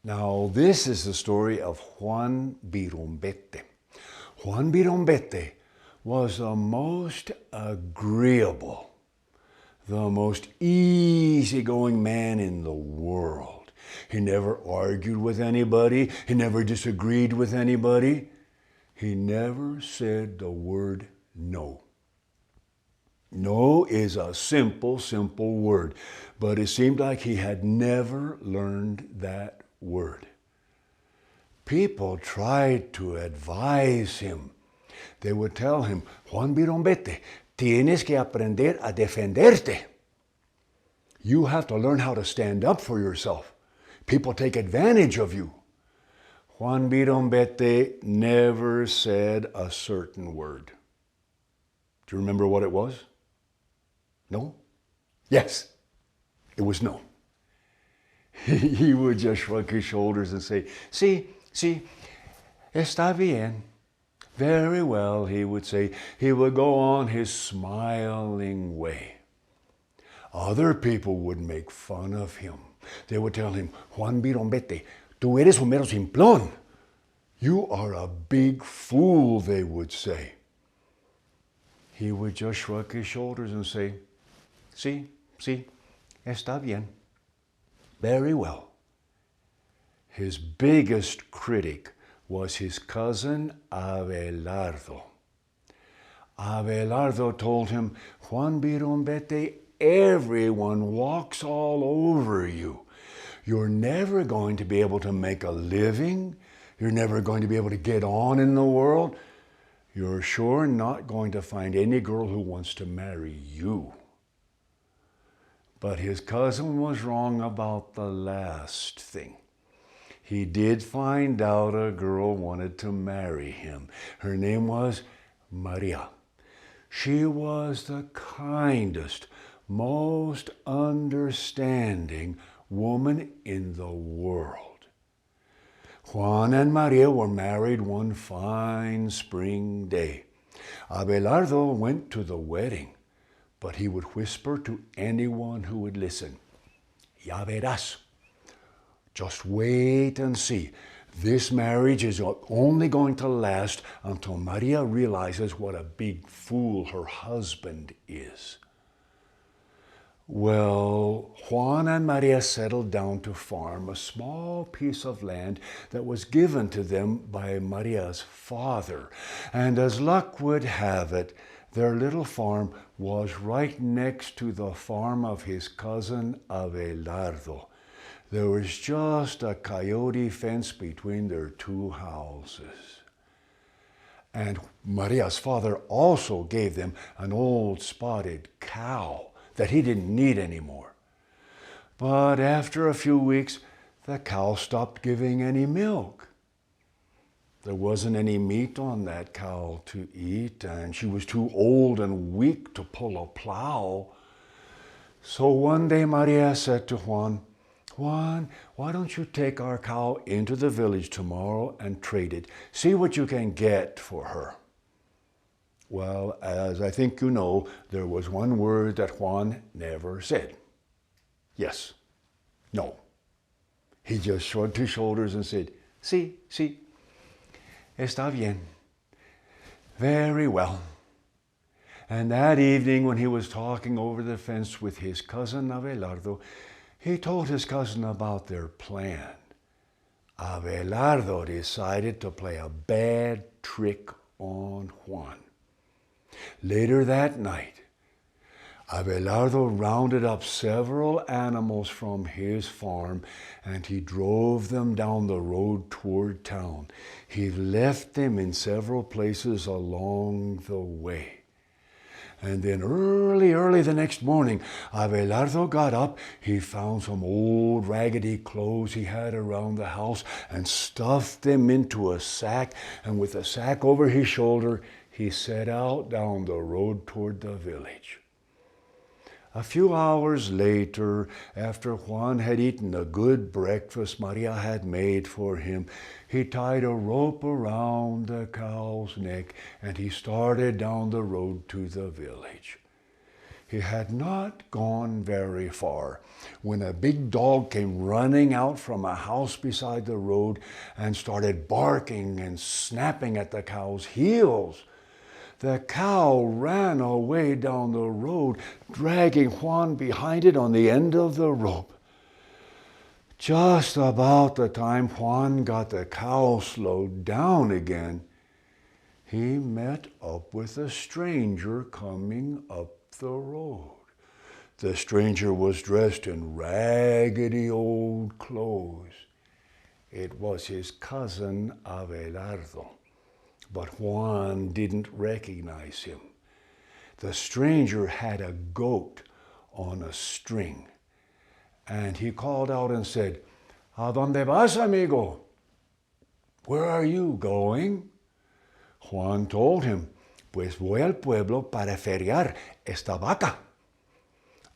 Now, this is the story of Juan Birumbete. Juan Birumbete was the most agreeable, the most easygoing man in the world. He never argued with anybody. He never disagreed with anybody. He never said the word no. No is a simple, simple word, but it seemed like he had never learned that word. People tried to advise him. They would tell him, Juan Birumbete, tienes que aprender a defenderte. You have to learn how to stand up for yourself. People take advantage of you. Juan Birumbete never said a certain word. Do you remember what it was? No? Yes, it was no. He would just shrug his shoulders and say, sí, está bien. Very well, he would say. He would go on his smiling way. Other people would make fun of him. They would tell him, Juan Birumbete, tú eres un mero simplón. You are a big fool, they would say. He would just shrug his shoulders and say, sí, está bien. Very well. His biggest critic was his cousin Abelardo. Abelardo told him, Juan Birumbete, everyone walks all over you. You're never going to be able to make a living. You're never going to be able to get on in the world. You're sure not going to find any girl who wants to marry you. But his cousin was wrong about the last thing. He did find out a girl wanted to marry him. Her name was Maria. She was the kindest, most understanding woman in the world. Juan and Maria were married one fine spring day. Abelardo went to the wedding, but he would whisper to anyone who would listen, Ya verás. Just wait and see. This marriage is only going to last until Maria realizes what a big fool her husband is. Well, Juan and Maria settled down to farm a small piece of land that was given to them by Maria's father. And as luck would have it, their little farm was right next to the farm of his cousin Abelardo. There was just a coyote fence between their two houses. And Maria's father also gave them an old spotted cow that he didn't need anymore. But after a few weeks, the cow stopped giving any milk. There wasn't any meat on that cow to eat, and she was too old and weak to pull a plow. So one day Maria said to Juan, Juan, why don't you take our cow into the village tomorrow and trade it? See what you can get for her. Well, as I think you know, there was one word that Juan never said. Yes, no. He just shrugged his shoulders and said, sí, está bien. Very well. And that evening when he was talking over the fence with his cousin Abelardo, he told his cousin about their plan. Abelardo decided to play a bad trick on Juan. Later that night, Abelardo rounded up several animals from his farm and he drove them down the road toward town. He left them in several places along the way. And then early the next morning, Abelardo got up. He found some old raggedy clothes he had around the house and stuffed them into a sack. And with the sack over his shoulder, he set out down the road toward the village. A few hours later, after Juan had eaten a good breakfast Maria had made for him, he tied a rope around the cow's neck and he started down the road to the village. He had not gone very far when a big dog came running out from a house beside the road and started barking and snapping at the cow's heels. The cow ran away down the road, dragging Juan behind it on the end of the rope. Just about the time Juan got the cow slowed down again, he met up with a stranger coming up the road. The stranger was dressed in raggedy old clothes. It was his cousin Abelardo, but Juan didn't recognize him. The stranger had a goat on a string, and he called out and said, "¿A dónde vas, amigo?" "Where are you going?" Juan told him, "Pues voy al pueblo para feriar esta vaca."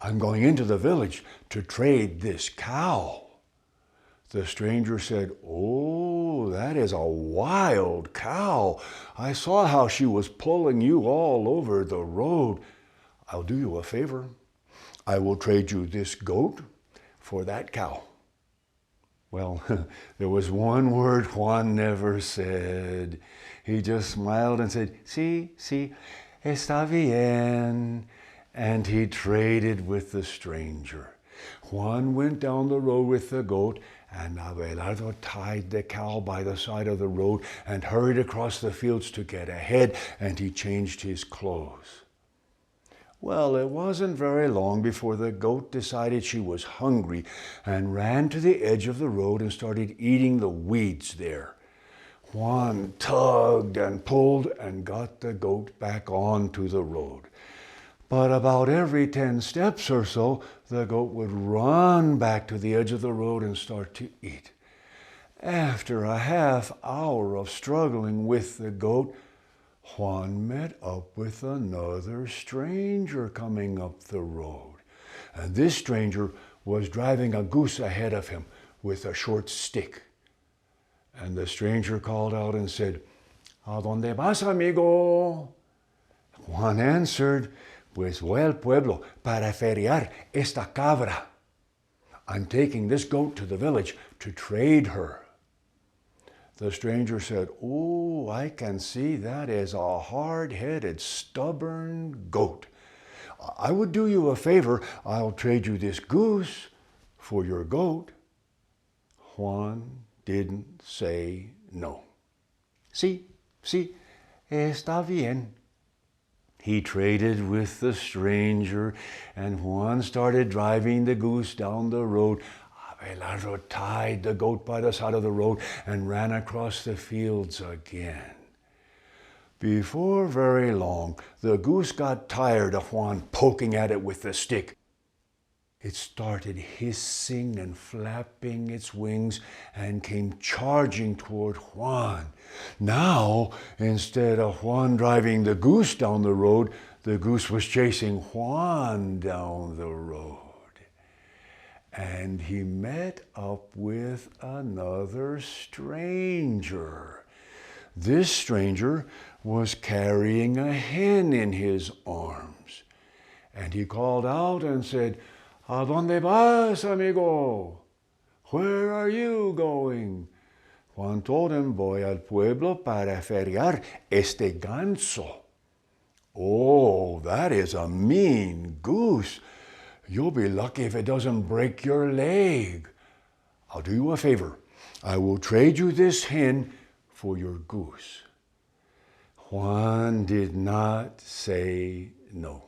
"I'm going into the village to trade this cow." The stranger said, "Oh, that is a wild cow. I saw how she was pulling you all over the road. I'll do you a favor. I will trade you this goat for that cow." Well, there was one word Juan never said. He just smiled and said, "Sí, sí, está bien." And he traded with the stranger. Juan went down the road with the goat, and Abelardo tied the cow by the side of the road and hurried across the fields to get ahead, and he changed his clothes. Well, it wasn't very long before the goat decided she was hungry and ran to the edge of the road and started eating the weeds there. Juan tugged and pulled and got the goat back onto the road. But about every 10 steps or so, the goat would run back to the edge of the road and start to eat. After a half hour of struggling with the goat, Juan met up with another stranger coming up the road. And this stranger was driving a goose ahead of him with a short stick. And the stranger called out and said, "¿A dónde vas, amigo?" Juan answered, "Pues voy al pueblo para feriar esta cabra." "I'm taking this goat to the village to trade her." The stranger said, "Oh, I can see that is a hard-headed, stubborn goat. I would do you a favor. I'll trade you this goose for your goat." Juan didn't say no. "Sí, sí, está bien." He traded with the stranger, and Juan started driving the goose down the road. Abelardo tied the goat by the side of the road and ran across the fields again. Before very long, the goose got tired of Juan poking at it with the stick. It started hissing and flapping its wings and came charging toward Juan. Now, instead of Juan driving the goose down the road, the goose was chasing Juan down the road. And he met up with another stranger. This stranger was carrying a hen in his arms. And he called out and said, "¿A dónde vas, amigo?" "Where are you going?" Juan told him, "Voy al pueblo para feriar este ganso." "Oh, that is a mean goose. You'll be lucky if it doesn't break your leg. I'll do you a favor. I will trade you this hen for your goose." Juan did not say no.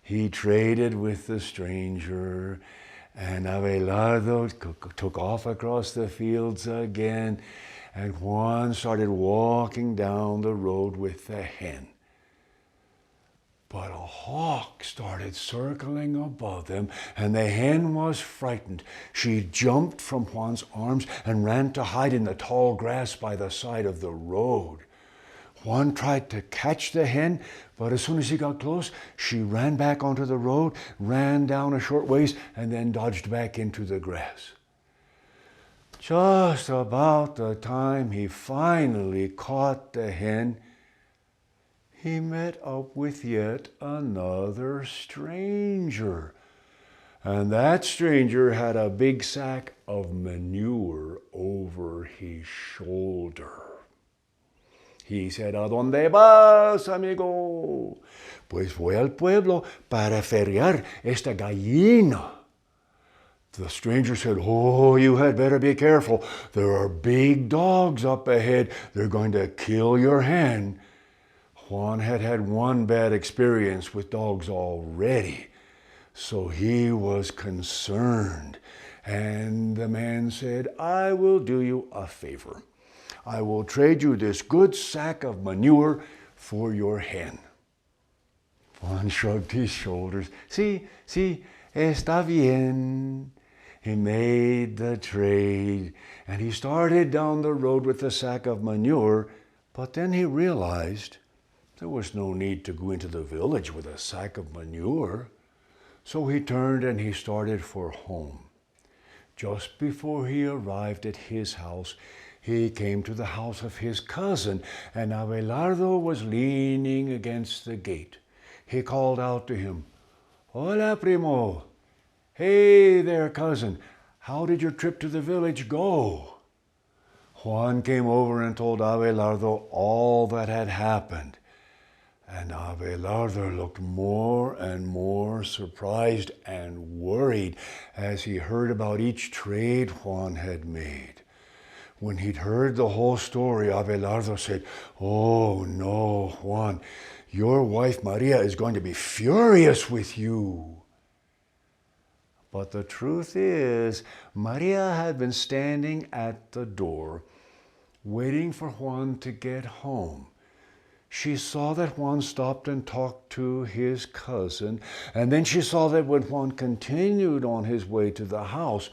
He traded with the stranger, and Abelardo took off across the fields again, and Juan started walking down the road with the hen. But a hawk started circling above them, and the hen was frightened. She jumped from Juan's arms and ran to hide in the tall grass by the side of the road. Juan tried to catch the hen, but as soon as he got close, she ran back onto the road, ran down a short ways, and then dodged back into the grass. Just about the time he finally caught the hen, he met up with yet another stranger. And that stranger had a big sack of manure over his shoulder. He said, ¿A dónde vas, amigo? Pues voy al pueblo para feriar esta gallina. The stranger said, Oh, you had better be careful. There are big dogs up ahead. They're going to kill your hen. Juan had had one bad experience with dogs already, so he was concerned. And the man said, I will do you a favor. I will trade you this good sack of manure for your hen. Juan shrugged his shoulders. Sí, está bien. He made the trade, and he started down the road with the sack of manure, but then he realized there was no need to go into the village with a sack of manure. So he turned and he started for home. Just before he arrived at his house, he came to the house of his cousin, and Abelardo was leaning against the gate. He called out to him, Hola, primo. Hey there, cousin. How did your trip to the village go? Juan came over and told Abelardo all that had happened. And Abelardo looked more and more surprised and worried as he heard about each trade Juan had made. When he'd heard the whole story, Abelardo said, Oh no, Juan, your wife Maria is going to be furious with you. But the truth is, Maria had been standing at the door, waiting for Juan to get home. She saw that Juan stopped and talked to his cousin, and then she saw that when Juan continued on his way to the house,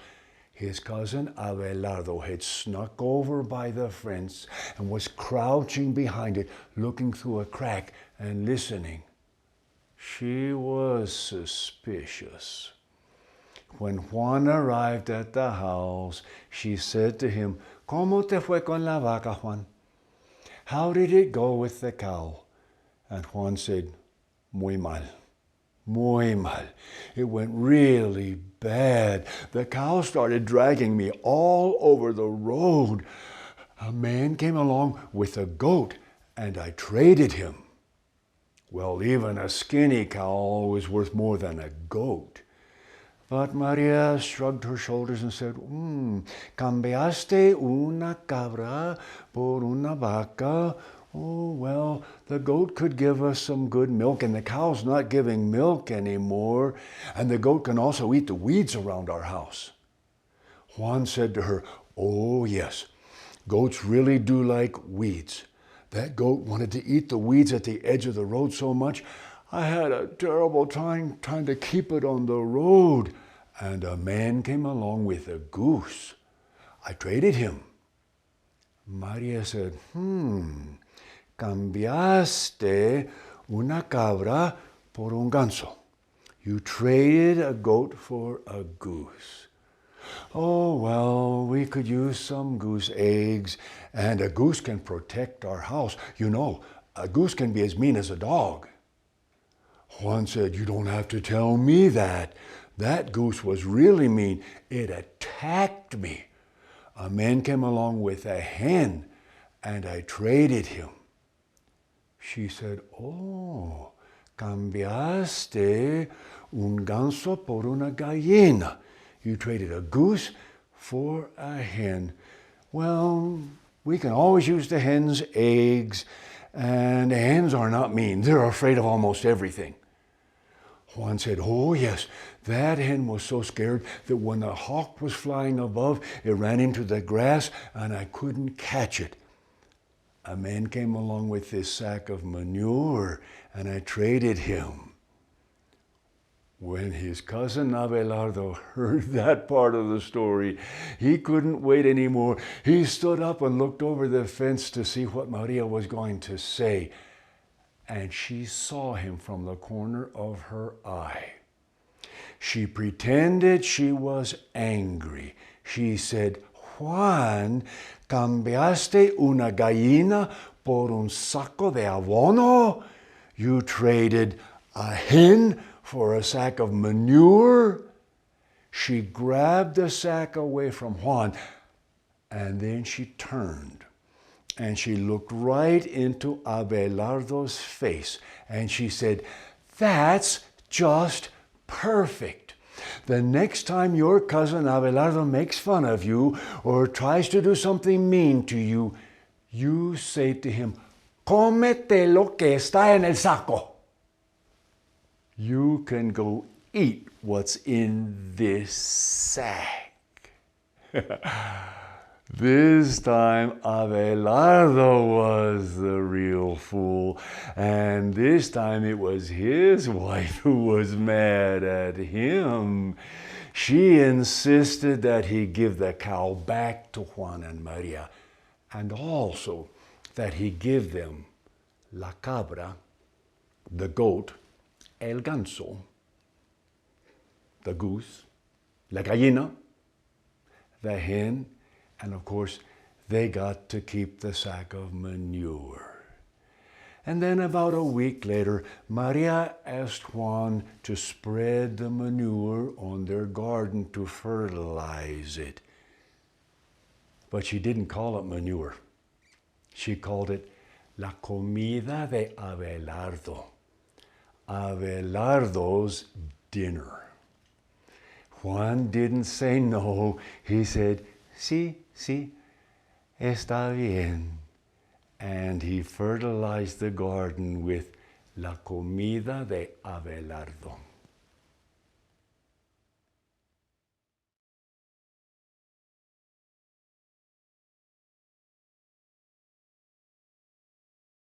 his cousin Abelardo had snuck over by the fence and was crouching behind it, looking through a crack and listening. She was suspicious. When Juan arrived at the house, she said to him, ¿Cómo te fue con la vaca, Juan? How did it go with the cow? And Juan said, Muy mal. Muy mal. It went really bad. The cow started dragging me all over the road. A man came along with a goat, and I traded him. Well, even a skinny cow was worth more than a goat. But Maria shrugged her shoulders and said, Cambiaste una cabra por una vaca. Oh, well, the goat could give us some good milk, and the cow's not giving milk anymore. And the goat can also eat the weeds around our house. Juan said to her, Oh, yes, goats really do like weeds. That goat wanted to eat the weeds at the edge of the road so much, I had a terrible time trying to keep it on the road. And a man came along with a goose. I traded him. Maria said, Cambiaste una cabra por un ganso. You traded a goat for a goose. Oh, well, we could use some goose eggs, and a goose can protect our house. You know, a goose can be as mean as a dog. Juan said, You don't have to tell me that. That goose was really mean. It attacked me. A man came along with a hen, and I traded him. She said, Oh, cambiaste un ganso por una gallina. You traded a goose for a hen. Well, we can always use the hen's eggs, and the hens are not mean. They're afraid of almost everything. Juan said, Oh, yes, that hen was so scared that when a hawk was flying above, it ran into the grass and I couldn't catch it. A man came along with this sack of manure and I traded him. When his cousin Abelardo heard that part of the story, he couldn't wait anymore. He stood up and looked over the fence to see what Maria was going to say. And she saw him from the corner of her eye. She pretended she was angry. She said, Juan, cambiaste una gallina por un saco de abono? You traded a hen for a sack of manure? She grabbed the sack away from Juan, and then she turned and she looked right into Abelardo's face, and she said, "That's just perfect. The next time your cousin Abelardo makes fun of you or tries to do something mean to you, you say to him, 'Cómete lo que está en el saco.' You can go eat what's in this sack." This time Abelardo was the real fool, and this time it was his wife who was mad at him. She insisted that he give the cow back to Juan and Maria, and also that he give them la cabra, the goat, el ganso, the goose, la gallina, the hen, and of course, they got to keep the sack of manure. And then about a week later, Maria asked Juan to spread the manure on their garden to fertilize it. But she didn't call it manure. She called it la comida de Abelardo, Abelardo's dinner. Juan didn't say no. He said, "Sí, sí, está bien." And he fertilized the garden with la comida de Abelardo.